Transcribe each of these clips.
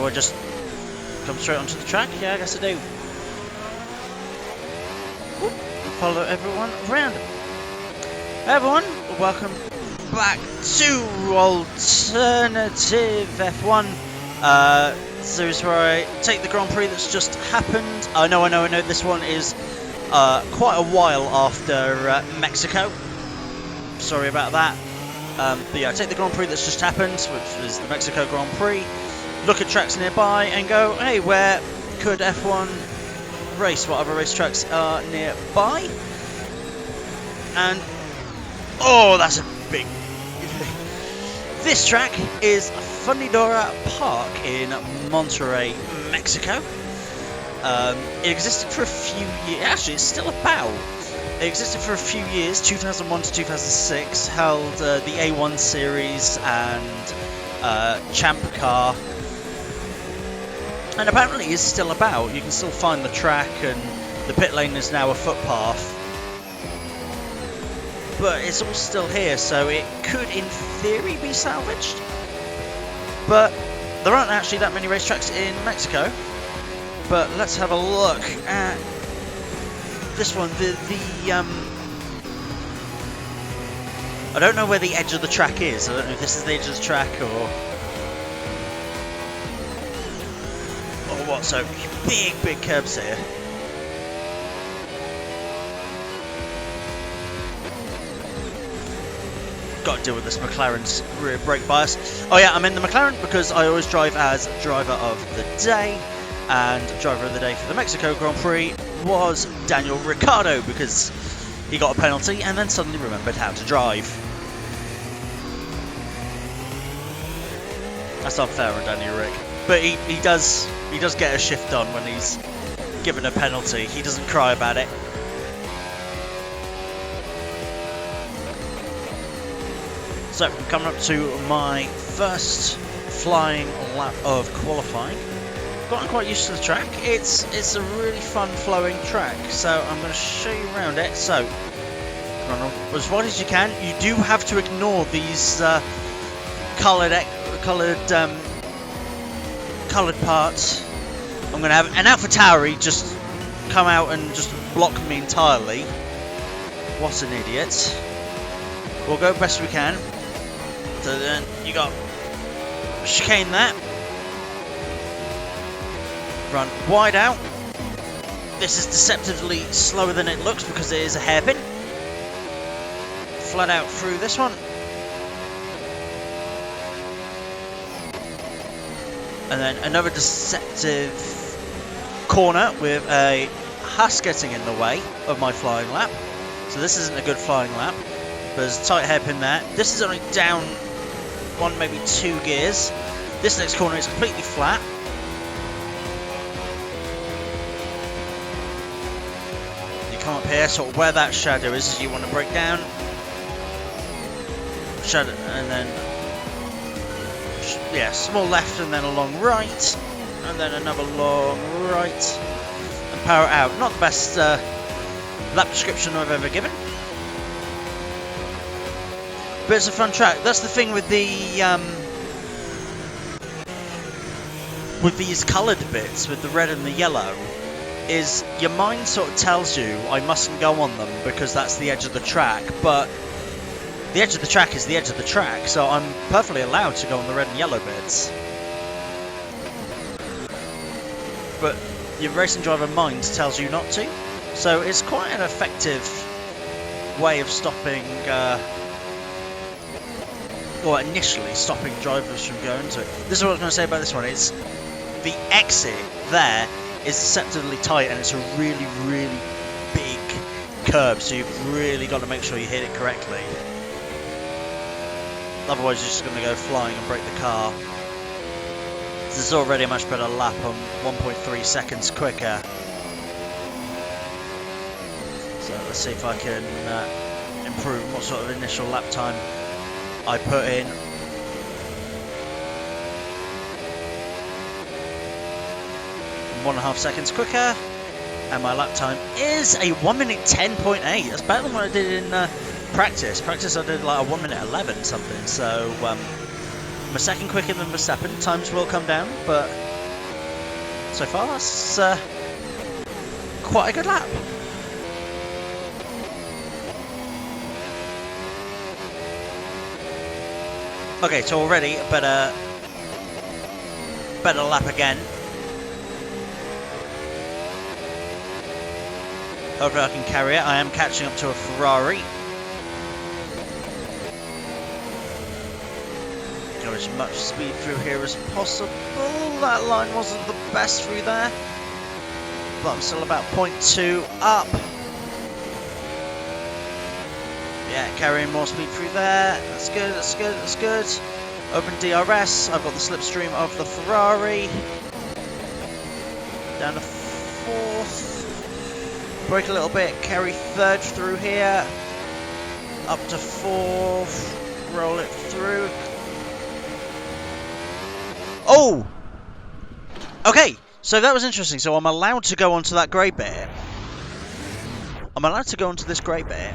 do I just come straight onto the track? Yeah, I guess I do. Whoop. Follow everyone around. Hey everyone, welcome back to Alternative F1 series where I take the Grand Prix that's just happened. I know, this one is quite a while after Mexico. Sorry about that. But yeah, I take the Grand Prix that's just happened, which is the Mexico Grand Prix, look at tracks nearby and go, hey, where could F1 race? What other racetracks are nearby? And, oh, that's a big... This track is Fundidora Park in Monterrey, Mexico. It existed for a few years, actually it's still about. It existed for a few years, 2001 to 2006, held the A1 Series and CHAMPCAR, and apparently is still about. You can still find the track, and the pit lane is now a footpath. But it's all still here, so it could, in theory, be salvaged. But there aren't actually that many racetracks in Mexico. But let's have a look at this one. I don't know where the edge of the track is. I don't know if this is the edge of the track or what. So big curbs here. Got to deal with this McLaren's rear brake bias. Oh yeah, I'm in the McLaren because I always drive as driver of the day, and driver of the day for the Mexico Grand Prix was Daniel Ricciardo because he got a penalty and then suddenly remembered how to drive. That's unfair on Daniel Rick, but he does get a shift on when he's given a penalty. He doesn't cry about it. So, coming up to my first flying lap of qualifying. Gotten quite used to the track. It's a really fun flowing track, so I'm going to show you around it. So, run as wide as you can. You do have to ignore these coloured parts. I'm going to have an AlphaTauri just come out and just block me entirely. What an idiot. We'll go best we can. So then you got chicane that. Run wide out. This is deceptively slower than it looks because it is a hairpin. Flat out through this one. And then another deceptive corner with a Haas getting in the way of my flying lap. So this isn't a good flying lap. There's a tight hairpin there. This is only down one, maybe two gears. This next corner is completely flat. You come up here, sort of where that shadow is you want to break down. Shadow, and then yeah, small left and then a long right, and then another long right, and power out. Not the best lap description I've ever given. But it's a fun track. That's the thing with these coloured bits, with the red and the yellow, is your mind sort of tells you I mustn't go on them because that's the edge of the track. But the edge of the track is the edge of the track, so I'm perfectly allowed to go on the red and yellow bits. But your racing driver mind tells you not to, so it's quite an effective way of stopping. Or initially stopping drivers from going to it. This is what I was going to say about this one. It's the exit there is deceptively tight, and it's a really big curb, so you've really got to make sure you hit it correctly. Otherwise you're just going to go flying and break the car. This is already a much better lap, on 1.3 seconds quicker. So let's see if I can improve what sort of initial lap time I put in. One and a half seconds quicker, and my lap time is a 1 minute 10.8. That's better than what I did in practice. Practice I did like a 1 minute 11 something. So I'm a second quicker than Verstappen. Times will come down, but so far. That's quite a good lap. Okay, so already a better lap again. Hopefully I can carry it. I am catching up to a Ferrari. Go as much speed through here as possible. That line wasn't the best through there, but I'm still about 0.2 up. Yeah, carrying more speed through there. That's good, that's good, that's good. Open DRS. I've got the slipstream of the Ferrari. Down to 4th. Brake a little bit. Carry 3rd through here. Up to 4th. Roll it through. Oh! Okay, so that was interesting. So I'm allowed to go onto that grey bit. I'm allowed to go onto this grey bit.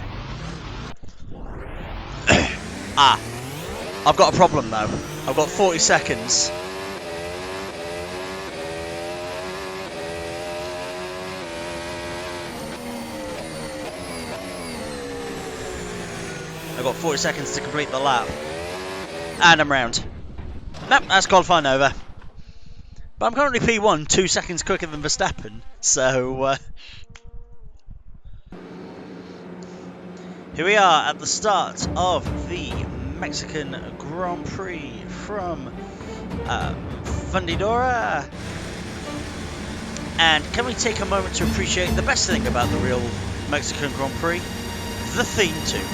Ah, I've got a problem though. I've got 40 seconds. I've got 40 seconds to complete the lap. And I'm round. Nope, that's qualifying over. But I'm currently P1, 2 seconds quicker than Verstappen. So, here we are at the start of the Mexican Grand Prix from Fundidora. And can we take a moment to appreciate the best thing about the real Mexican Grand Prix? The theme tune.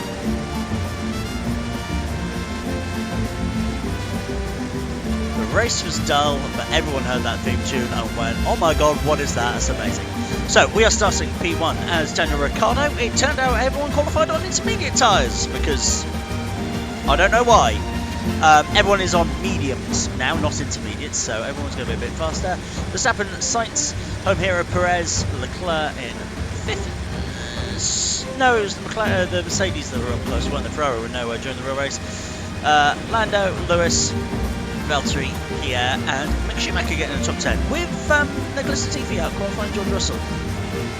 The race was dull, but everyone heard that theme tune and went, oh my god, what is that? That's amazing. So, we are starting P1 as Daniel Ricciardo. It turned out everyone qualified on intermediate tyres, because I don't know why. Everyone is on mediums now, not intermediates, so everyone's going to be a bit faster. Verstappen, Sainz, home hero Perez, Leclerc in 5th. No, it was the Mercedes that were up close, weren't the Ferrari were nowhere during the real race. Lando, Lewis, Valtteri, Pierre, and Mick Schumacher getting in the top 10 with Nicholas Latifi out qualifying George Russell.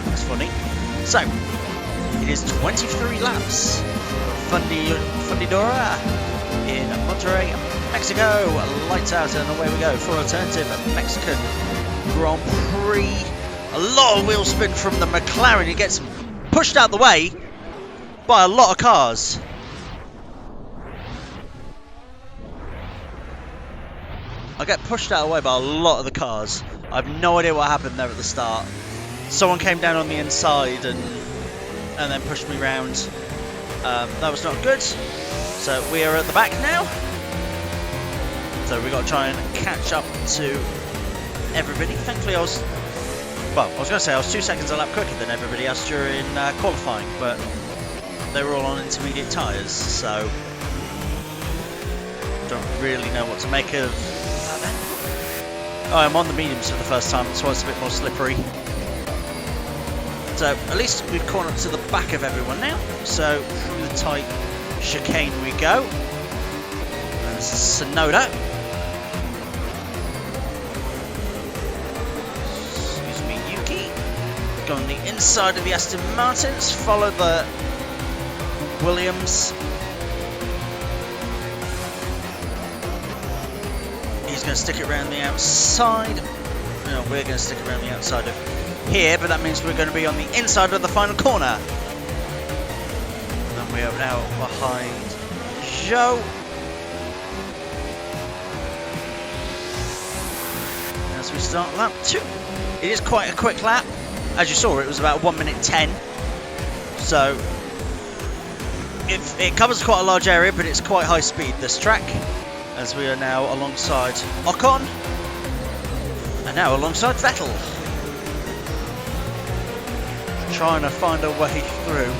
That's funny. So, it is 23 laps. Fundidora in Monterrey, Mexico. Lights out and away we go for alternative Mexican Grand Prix. A lot of wheel spin from the McLaren. It gets pushed out the way by a lot of cars. I get pushed out of the way by a lot of the cars. I have no idea what happened there at the start. Someone came down on the inside and then pushed me round. That was not good. So we are at the back now. So we've got to try and catch up to everybody. Thankfully I was going to say I was 2 seconds a lap quicker than everybody else during qualifying, but they were all on intermediate tyres, so don't really know what to make of that then. Oh, I'm on the mediums for the first time, so it's a bit more slippery. So at least we've caught up to the back of everyone now. So through the tight chicane we go. And this is Sonoda. Excuse me, Yuki. Go on the inside of the Aston Martins. Follow the Williams. He's going to stick it around the outside. No, we're going to stick it around the outside of here, but that means we're going to be on the inside of the final corner. And we are now behind Joe. As we start lap 2. It is quite a quick lap. As you saw, it was about 1 minute 10. So it covers quite a large area, but it's quite high speed, this track. As we are now alongside Ocon. And now alongside Vettel. Trying to find a way through.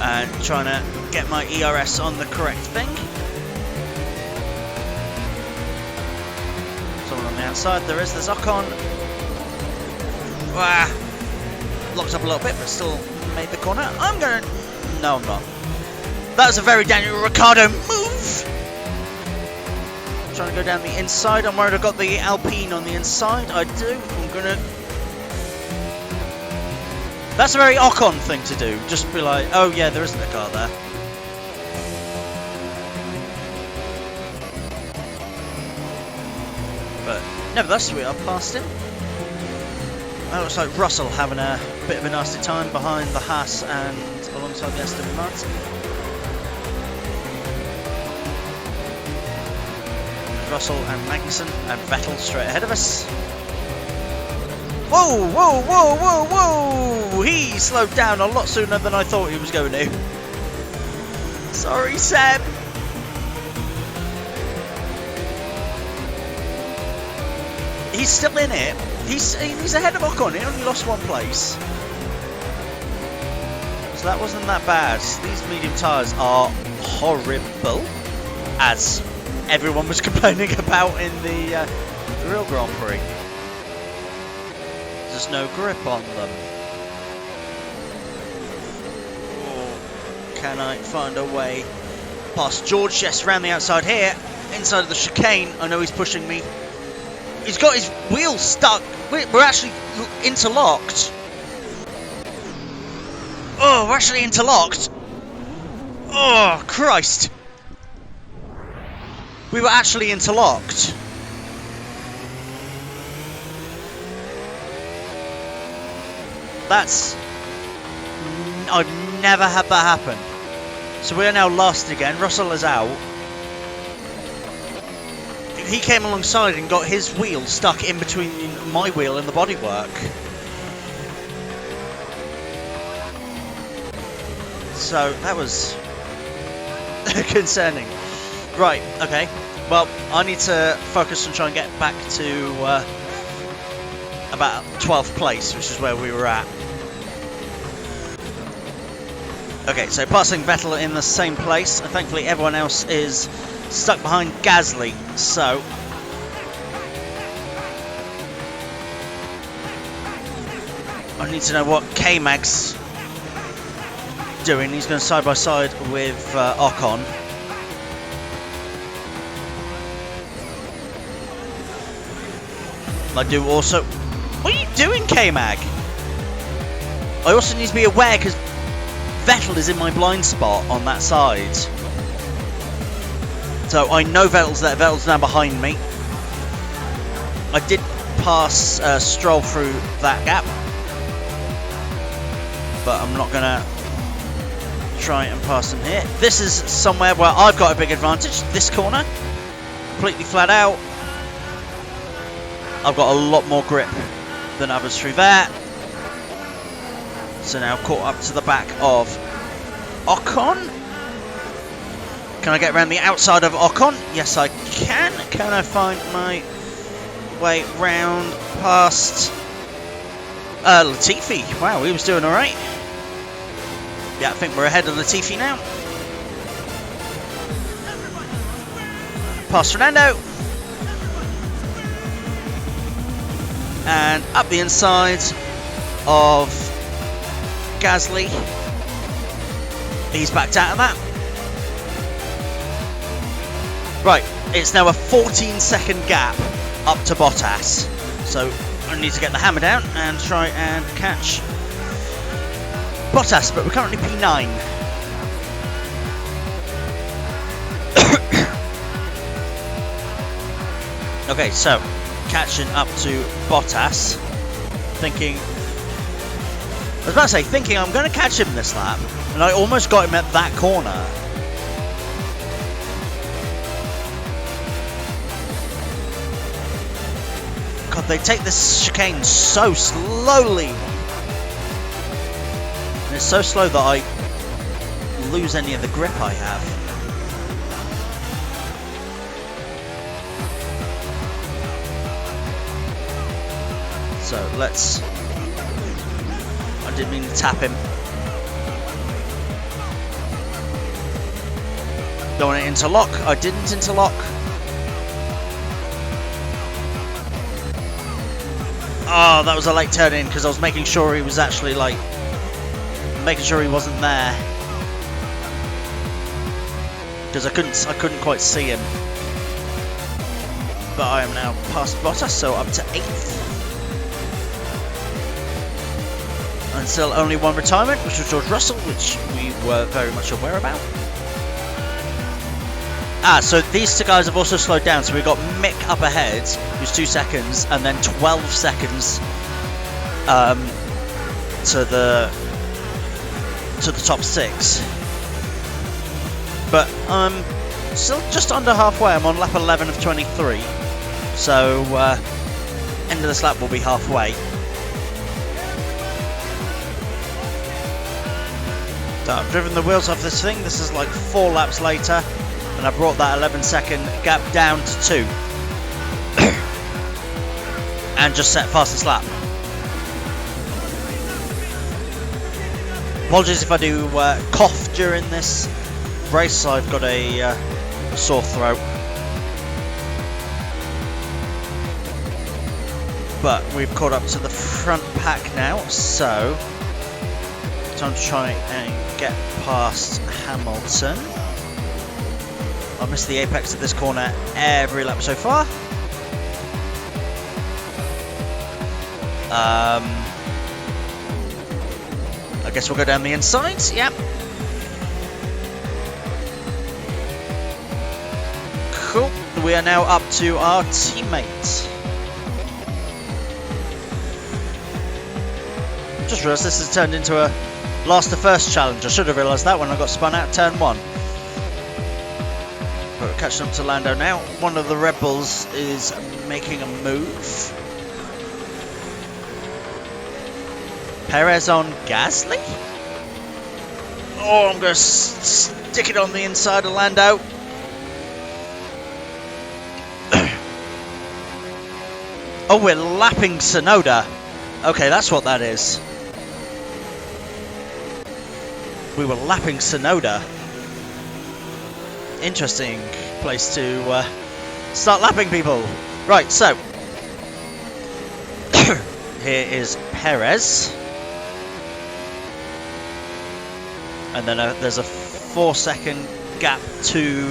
And trying to get my ERS on the correct thing. Someone on the outside, there's Ocon. Locked up a little bit, but still made the corner. No, I'm not. That was a very Daniel Ricciardo move. trying to go down the inside. I'm worried I've got the Alpine on the inside. I do. I'm gonna... That's a very Ocon thing to do. Just be like, oh yeah, there isn't a car there. But nevertheless, we are past him. That looks like Russell having a bit of a nasty time behind the Haas and alongside the Aston Martin. Russell and Magnussen and Vettel straight ahead of us. Whoa, whoa, whoa, whoa, whoa! He slowed down a lot sooner than I thought he was going to. Sorry, Seb. He's still in it. He's ahead of Ocon. He only lost one place. So that wasn't that bad. These medium tyres are horrible, as everyone was complaining about in the real Grand Prix. There's no grip on them. Oh, can I find a way past George? Yes, around the outside here, inside of the chicane. I know he's pushing me. He's got his wheel stuck. We're actually interlocked. Oh, we're actually interlocked. Oh, Christ. We were actually interlocked. That's... I've never had that happen. So we are now lost again. Russell is out. He came alongside and got his wheel stuck in between my wheel and the bodywork. So that was concerning. Right, okay. Well, I need to focus on trying to get back to about 12th place, which is where we were at. Okay, so passing Vettel in the same place, and thankfully everyone else is stuck behind Gasly, so I need to know what K-Mag's doing. He's going side by side with Ocon. I do also... What are you doing, K-Mag? I also need to be aware because Vettel is in my blind spot on that side. So I know Vettel's there. Vettel's now behind me. I did pass Stroll through that gap, but I'm not going to try and pass him here. This is somewhere where I've got a big advantage. This corner, completely flat out. I've got a lot more grip than others through there. So now caught up to the back of Ocon. Can I get around the outside of Ocon? Yes, I can. Can I find my way round past Latifi? Wow, he was doing all right. Yeah, I think we're ahead of Latifi now. Past Fernando. And up the inside of Gasly. He's backed out of that. Right, it's now a 14-second gap up to Bottas. So I need to get the hammer down and try and catch Bottas, but we're currently P9. Okay, so catching up to Bottas, thinking I'm going to catch him this lap, and I almost got him at that corner. God, they take this chicane so slowly. And it's so slow that I lose any of the grip I have. So let's... I didn't mean to tap him. Don't want to interlock. I didn't interlock. Oh, that was a late turn in because I was making sure he was actually like... making sure he wasn't there. Because I couldn't quite see him. but I am now past Bottas, so up to 8th. And still only one retirement, which was George Russell, which we were very much aware about. So these two guys have also slowed down, so we've got Mick up ahead, who's 2 seconds, and then 12 seconds to the top 6. But I'm still just under halfway. I'm on lap 11 of 23, so end of this lap will be halfway. So I've driven the wheels off this thing. This is like 4 laps later, and I brought that 11-second gap down to 2 and just set fastest lap. Apologies if I do cough during this race. I've got a sore throat, but we've caught up to the front pack now, so time to try and get past Hamilton. I've missed the apex of this corner every lap so far. I guess we'll go down the inside. Yep. Cool. We are now up to our teammate. Just realised this has turned into a last to first challenge. I should have realised that when I got spun out turn 1. But we're catching up to Lando now. One of the Red Bulls is making a move. Perez on Gasly? Oh, I'm going to stick it on the inside of Lando. Oh, we're lapping Tsunoda. Okay, that's what that is. We were lapping Tsunoda. Interesting place to start lapping people. Right, so here is Perez. And then there's a 4-second gap to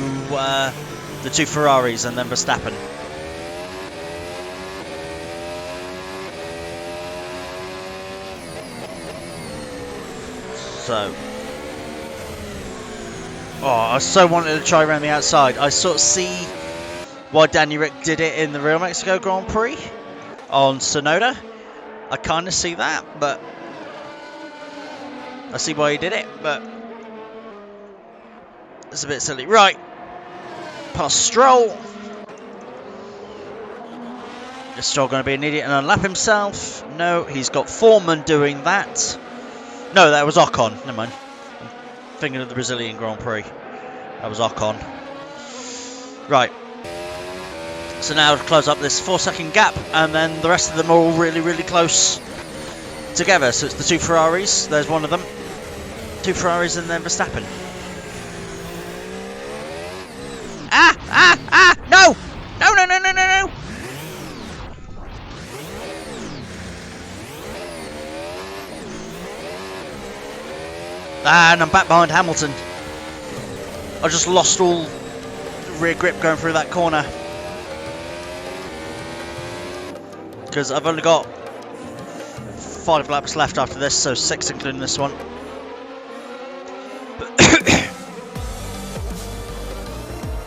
the 2 Ferraris and then Verstappen. So, I so wanted to try around the outside. I sort of see why Danny Rick did it in the Real Mexico Grand Prix on Tsunoda. I kind of see that, but I see why he did it, but it's a bit silly. Right, past Stroll. Is Stroll going to be an idiot and unlap himself? No, he's got Foreman doing that. No, that was Ocon. Never mind. I'm thinking of the Brazilian Grand Prix. That was Ocon. Right. So now to close up this 4-second gap, and then the rest of them are all really, really close together. So it's the 2 Ferraris. There's one of them. 2 Ferraris and then Verstappen. No! No, no, no, no, no, no! And I'm back behind Hamilton. I just lost all rear grip going through that corner. Because I've only got 5 laps left after this, so 6 including this one.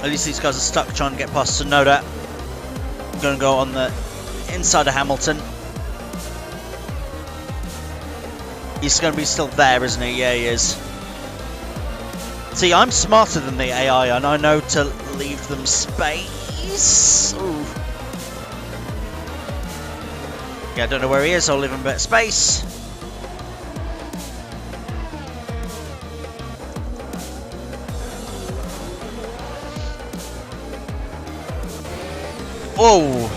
At least these guys are stuck trying to get past Tsunoda. I'm going to go on the inside of Hamilton. He's going to be still there, isn't he? Yeah, he is. See, I'm smarter than the AI, and I know to leave them space. Ooh. Yeah, I don't know where he is. I'll leave him a bit of space. Whoa!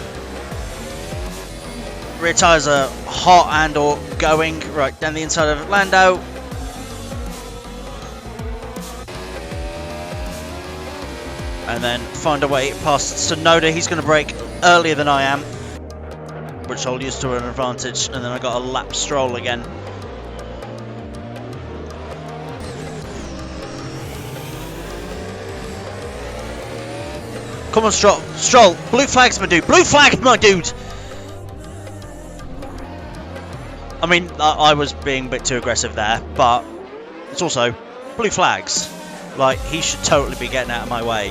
Rear tyres are hot and or going. Right, down the inside of Lando. And then find a way past Tsunoda. He's going to brake earlier than I am, which I'll use to an advantage. And then I got a lap Stroll again. Come on, Stroll. Stroll. Blue flags, my dude. Blue flag, my dude. I mean, I was being a bit too aggressive there, but it's also blue flags. Like, he should totally be getting out of my way.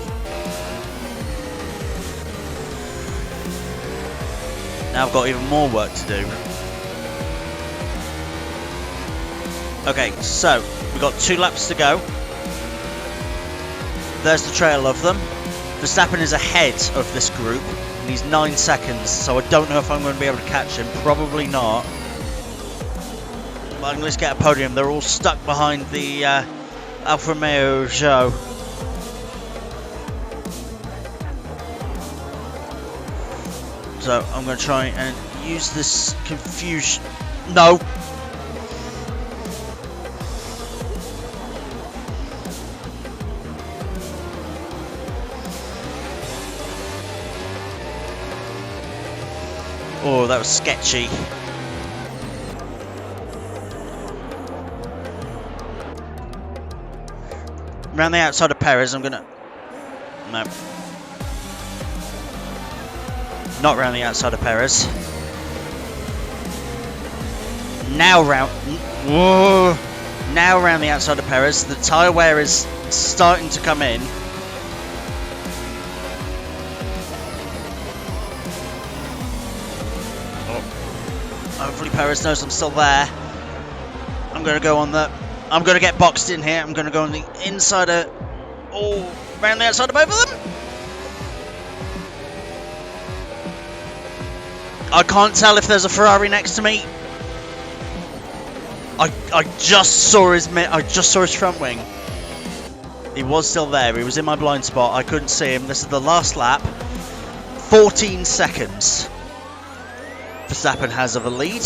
Now I've got even more work to do. Okay, so we've got 2 laps to go. There's the trail of them. Verstappen is ahead of this group, and he's 9 seconds, so I don't know if I'm going to be able to catch him. Probably not. But I can at least get a podium. They're all stuck behind the Alfa Romeo Joe. So I'm going to try and use this confusion. No! Oh, that was sketchy. Around the outside of Perez, I'm gonna... No. Not around the outside of Perez. Now round... Whoa! Now around the outside of Perez. The tyre wear is starting to come in. Hopefully Perez knows I'm still there. I'm going to go on the... I'm going to get boxed in here. I'm going to go on the inside of... Oh, around the outside of both of them. I can't tell if there's a Ferrari next to me. I just saw his front wing. He was still there. He was in my blind spot. I couldn't see him. This is the last lap. 14 seconds. Verstappen has of a lead.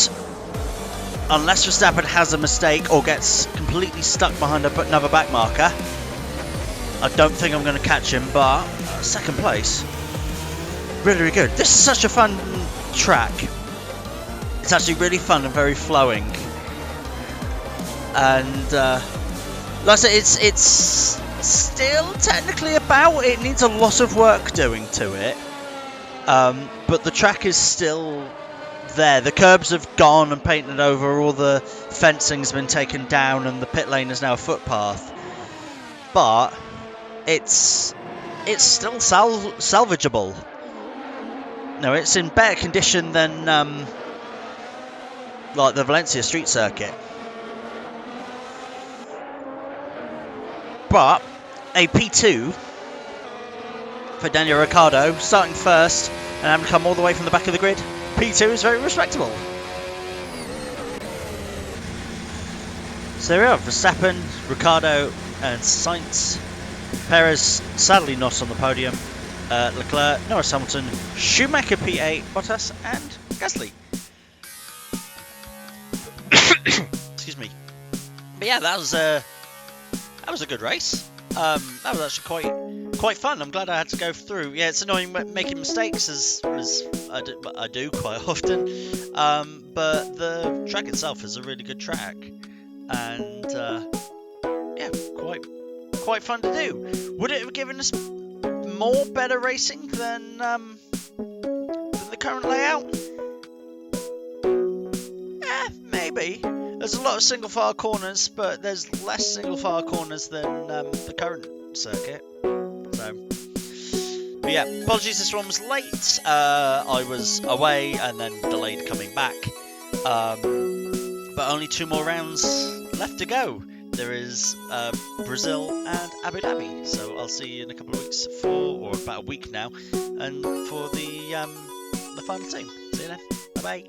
Unless Verstappen has a mistake or gets completely stuck behind another back marker. I don't think I'm going to catch him, but second place. Really, really good. This is such a fun track. It's actually really fun and very flowing. And like I said, it's still technically about. It needs a lot of work doing to it. But the track is still there. The curbs have gone and painted over, all the fencing's been taken down, and the pit lane is now a footpath. But it's still salvageable. No, it's in better condition than like the Valencia street circuit. But a P2 for Daniel Ricciardo, starting first and having to come all the way from the back of the grid. P2 is very respectable. So there we are, Verstappen, Ricciardo and Sainz. Perez sadly not on the podium. Leclerc, Norris Hamilton, Schumacher P8, Bottas and Gasly. Excuse me. But yeah, that was a good race. That was actually quite fun. I'm glad I had to go through. Yeah, it's annoying making mistakes as I do quite often. But the track itself is a really good track, and yeah, quite fun to do. Would it have given us more better racing than the current layout? Maybe. There's a lot of single file corners, but there's less single file corners than the current circuit. So, but yeah, apologies, this one was late. I was away and then delayed coming back. But only 2 more rounds left to go. There is Brazil and Abu Dhabi. So I'll see you in a couple of weeks or about a week now, and for the final 2. See you then. Bye bye.